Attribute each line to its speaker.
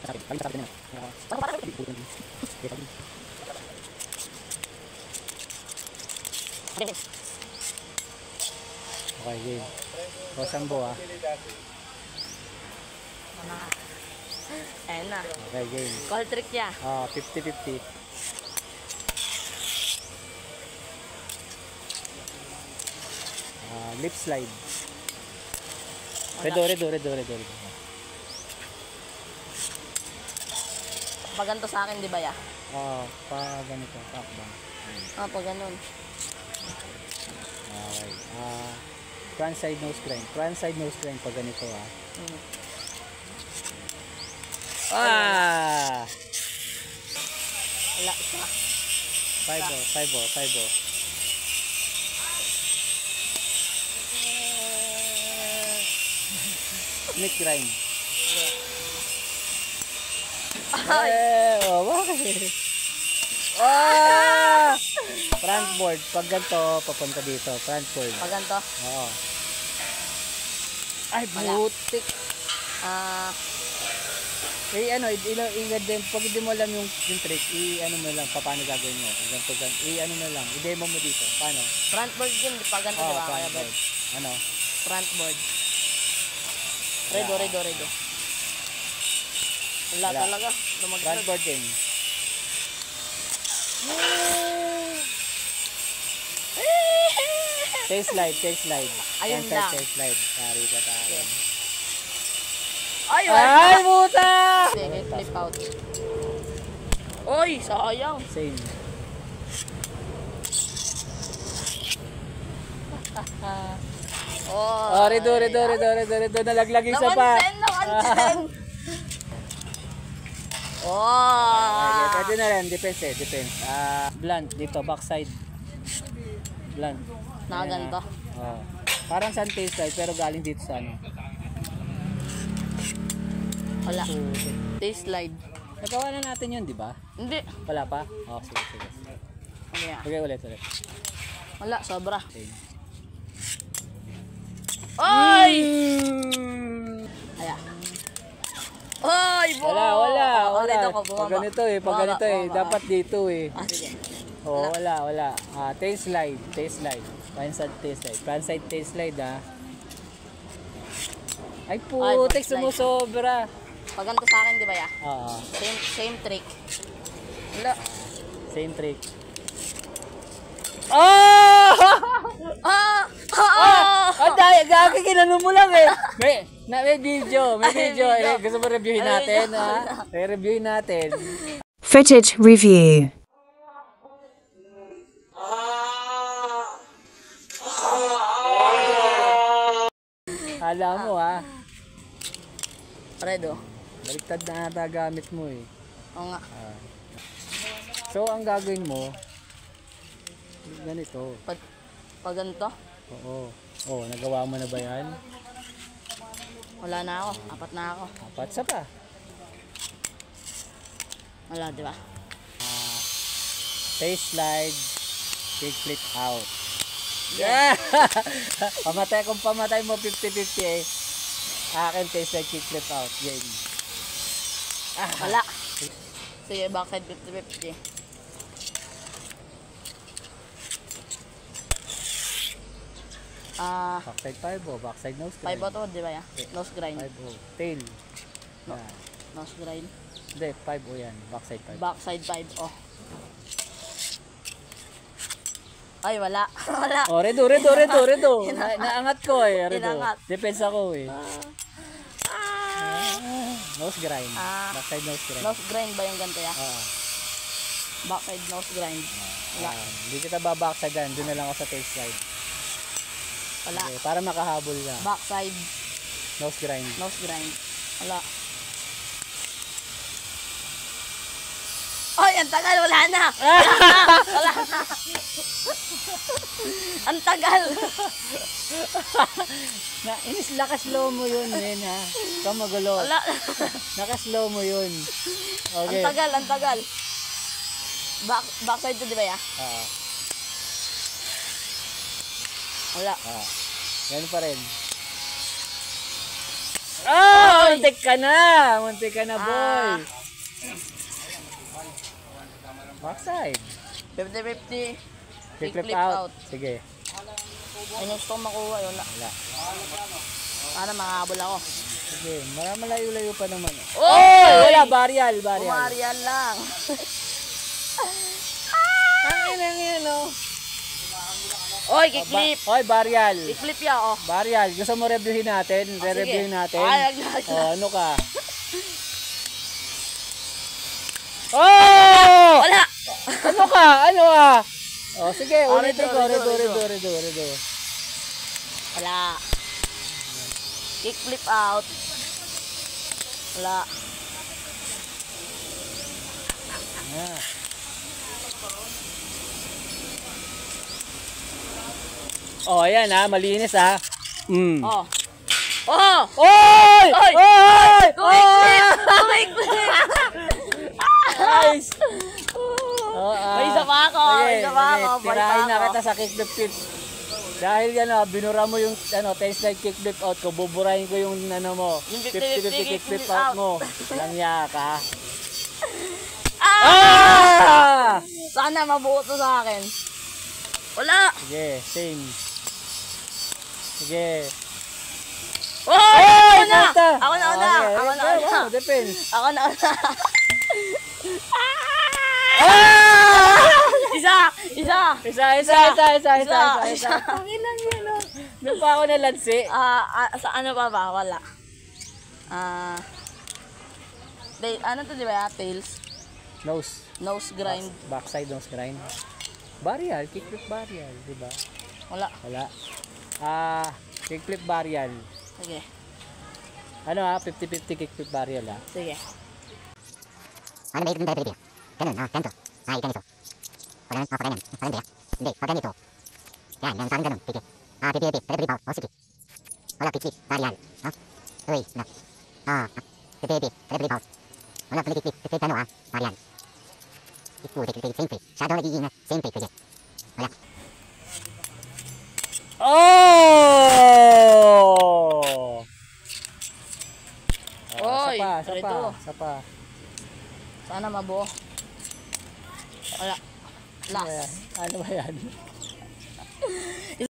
Speaker 1: Okay, game. O, sambo ah.
Speaker 2: Ayan na.
Speaker 1: Okay, game.
Speaker 2: Call trick niya.
Speaker 1: 50-50. Lip slide. Redo.
Speaker 2: Pag ganito sa akin, di ba ya?
Speaker 1: Pa ganito, takbang.
Speaker 2: Pag ganun.
Speaker 1: Okay. Front side nose grind. Front side nose grind pag ganito ah.
Speaker 2: Wala, isa.
Speaker 1: 5-0. Neck grind. Bakit? Front board. Pag ganito, papunta dito. Front board.
Speaker 2: Pag ganito?
Speaker 1: Oo. Ay, butik. Ingad din. Pag hindi mo alam yung trick, mo lang, paano gagawin mo. Ganito. Mo lang. I-demo mo dito. Paano?
Speaker 2: Front board yun. Pag ganito, di ba?
Speaker 1: Front board. Ano?
Speaker 2: Front board. Redo. Wala talaga.
Speaker 1: Front board din. Tail slide.
Speaker 2: Ayun lang.
Speaker 1: Tail slide. Tari ka tayo.
Speaker 2: Ay,
Speaker 1: puta!
Speaker 2: Sige, flip out. Oy, sayang.
Speaker 1: Same. Redo. Nalaglag yung isa pa.
Speaker 2: Nakansen.
Speaker 1: Pwede na rin. Depends. Blunt. Dito, backside. Blunt.
Speaker 2: Nakaganto.
Speaker 1: Parang sa tail slide pero galing dito sa ano.
Speaker 2: Wala. Tail slide.
Speaker 1: Nagawa na natin yun, di ba?
Speaker 2: Hindi.
Speaker 1: Wala pa? Sige. Okay, ulit.
Speaker 2: Wala, sobra.
Speaker 1: Okay.
Speaker 2: Oy! Ayan. Oy,
Speaker 1: Wala.
Speaker 2: Pag
Speaker 1: ganito dapat dito eh.
Speaker 2: Sige.
Speaker 1: Wala. Tail slide. Front side tail slide ah. Ay putik, sumusobra.
Speaker 2: Pag ganito sa akin, di ba ya? Same trick. Wala.
Speaker 1: Same trick. Gagi, kinano mo lang eh. May video. Gusto mo reviewin natin ha? Reviewin natin.
Speaker 3: Footage review.
Speaker 1: Alam mo ha.
Speaker 2: Redo.
Speaker 1: Baliktad na ata gamit mo eh.
Speaker 2: Oo nga.
Speaker 1: So ang gagawin mo, ganito.
Speaker 2: Pag ganito?
Speaker 1: Oo. Nagawa mo na ba yan?
Speaker 2: Wala na ako. 4 na ako.
Speaker 1: 4 sa pa.
Speaker 2: Wala, di ba?
Speaker 1: Tail slide, kick flip out. Yeah! Kung pamatay mo 50-50 eh. Akin tail slide, kick flip out. Game.
Speaker 2: Wala. Sige, backside 50-50.
Speaker 1: Backside 5 backside nose grind.
Speaker 2: 5 to, di ba ya? Nose grind.
Speaker 1: 5 tail.
Speaker 2: Nose grind.
Speaker 1: Hindi, 5 yan. Backside 5.
Speaker 2: Backside 5 Ay, wala.
Speaker 1: Redo. Naangat ko eh. Redo. Depends ako eh. Nose grind. Backside nose grind.
Speaker 2: Nose grind ba yung ganito ya? Backside nose grind. Wala.
Speaker 1: Hindi kita babaksagan. Doon na lang ako sa tail slide.
Speaker 2: Wala.
Speaker 1: Okay, para makahabol ka.
Speaker 2: Backside
Speaker 1: nose grind.
Speaker 2: Wala. Ay, ang tagal. Wala na. Ang tagal.
Speaker 1: Naka-slow mo yun, men ha. Ikaw magulo.
Speaker 2: Wala.
Speaker 1: Naka-slow mo yun. Okay.
Speaker 2: Ang tagal. Backside to, di ba ya? Wala.
Speaker 1: Ganun pa rin. muntik ka na. Muntik ka na, boy. Backside.
Speaker 2: 50-50.
Speaker 1: Kick-flip out. Sige.
Speaker 2: Ayun yung gusto kong makuha. Yun na.
Speaker 1: Wala.
Speaker 2: Sana makahabol ako.
Speaker 1: Sige, malayo-layo pa naman.
Speaker 2: Oy!
Speaker 1: Wala, barial.
Speaker 2: Umarian lang.
Speaker 1: Ang ina yan, oh.
Speaker 2: Oy, kick-flip.
Speaker 1: Oy, barial.
Speaker 2: Kick-flip ya, oh.
Speaker 1: Barial, gusto mo reviewin natin? Re-reviewin natin?
Speaker 2: Ay,
Speaker 1: ano ka? Oh!
Speaker 2: Wala!
Speaker 1: Ano ka? Ano ah? Oh, sige, ulitin ko. Redo.
Speaker 2: Wala. Kick-flip out. Wala.
Speaker 1: Ah. Oh, ayan ha, malinis ha.
Speaker 2: Oh. Oh!
Speaker 1: Oy!
Speaker 2: Oy!
Speaker 1: Oy!
Speaker 2: Kick-flip!
Speaker 1: Nice!
Speaker 2: May isa pa ako.
Speaker 1: Tirahin na kita sa kickflip tip. Dahil binura mo yung 10 slide kickflip out ko, buburahin ko yung mo,
Speaker 2: Yung
Speaker 1: 50-50 kickflip
Speaker 2: kickflip
Speaker 1: out
Speaker 2: out.
Speaker 1: mo. Langya ka.
Speaker 2: Ah! Sana mabuo to sa akin. Wala!
Speaker 1: Sige, same. Sige.
Speaker 2: Oh!
Speaker 1: Ay,
Speaker 2: Ako na!
Speaker 1: basta!
Speaker 2: Ako na una!
Speaker 1: Okay,
Speaker 2: Ako na
Speaker 1: okay,
Speaker 2: una!
Speaker 1: depends.
Speaker 2: Ako na una! Isa!
Speaker 1: Tanginan mo, no? Doon pa ako nalansi.
Speaker 2: Sa ano pa ba? Wala. Ano to, di ba? Tails. Nose grind.
Speaker 1: Backside nose grind. Barial, kickflip barial, di ba?
Speaker 2: Wala.
Speaker 1: Wala. Kickflip barial.
Speaker 2: Sige.
Speaker 1: Ano 50-50 kickflip barial
Speaker 2: Sige.
Speaker 4: Ano ba yung dito? Ganun, ganito. Ganito. Pag ganyan. Hindi, pag ganito. Yan, parang ganun. Pipit. Pipit. Pipit. Oh, sige. Wala, pipit. Barial. Uy, na. Pipit. Pipit. Wala, pipit. Pipit, ano barial. Pipit. Siyempre. Shadow nagiging na. Siyempre, pipit. Wala.
Speaker 1: Oh!
Speaker 2: Oy,
Speaker 1: Isa pa.
Speaker 2: Sana mabuo. Wala. Last.
Speaker 1: Ano ba yan?